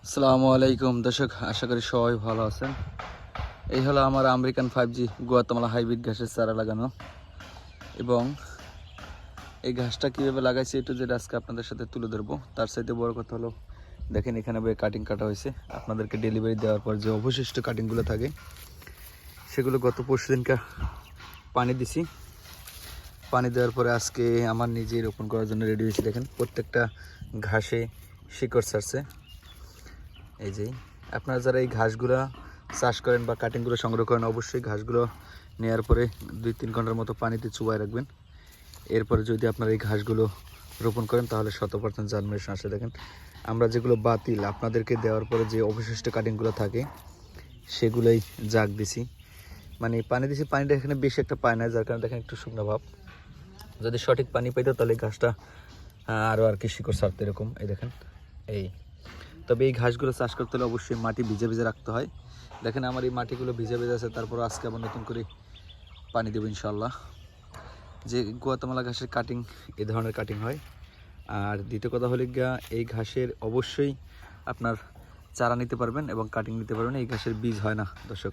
আসসালামু আলাইকুম দর্শক, আশা করি সবাই ভালো আছেন। এই হলো আমার আমেরিকান 5G গুয়াতেমালা হাইব্রিড ঘাসের চারা লাগানো, এবং এই ঘাসটা কীভাবে লাগাইছি একটু যেটা আজকে আপনাদের সাথে তুলে ধরবো। তার সাথে বড় কথা হলো, দেখেন এখানে কাটিং কাটা হয়েছে। আপনাদেরকে ডেলিভারি দেওয়ার পর যে অবশিষ্ট কাটিংগুলো থাকে সেগুলো গত পরশু দিনকে পানি দিছি। পানি দেওয়ার পরে আজকে আমার নিজেই রোপণ করার জন্য রেডি হয়েছি। দেখেন প্রত্যেকটা ঘাসে শিকড় ছাড়ছে। এই যে আপনারা যারা এই ঘাসগুলো চাষ করেন বা কাটিংগুলো সংগ্রহ করেন, অবশ্যই ঘাসগুলো নেওয়ার পরে 2-3 ঘন্টার মতো পানিতে চুবাই রাখবেন। এরপরে যদি আপনারা এই ঘাসগুলো রোপণ করেন তাহলে 100% জার্মিনেশন আসে। দেখেন আমরা যেগুলো বাতিল আপনাদেরকে দেওয়ার পরে যে অবশিষ্ট কাটিংগুলো থাকে সেগুলোই জাগ দিছি, মানে পানি দিছি। পানিটা এখানে বেশি একটা পায় না, যার কারণে দেখেন একটু শুকনো ভাব। যদি সঠিক পানি পাইতো তাহলে ঘাসটা আরও আর কি শিকড় ছাড়তো এরকম। এই দেখেন এই, তবে এই ঘাসগুলো চাষ করতে হলে অবশ্যই মাটি ভিজে ভিজে রাখতে হয়। দেখেন আমার এই মাটিগুলো ভিজে ভিজে আছে, তারপর আজকে আবার নতুন করে পানি দেবো ইনশাল্লাহ। যে গুয়াতেমালা ঘাসের কাটিং এই ধরনের কাটিং হয়। আর দ্বিতীয় কথা হলে গিয়া এই ঘাসের অবশ্যই আপনার চারা নিতে পারবেন এবং কাটিং নিতে পারবেন। এই ঘাসের বীজ হয় না দর্শক।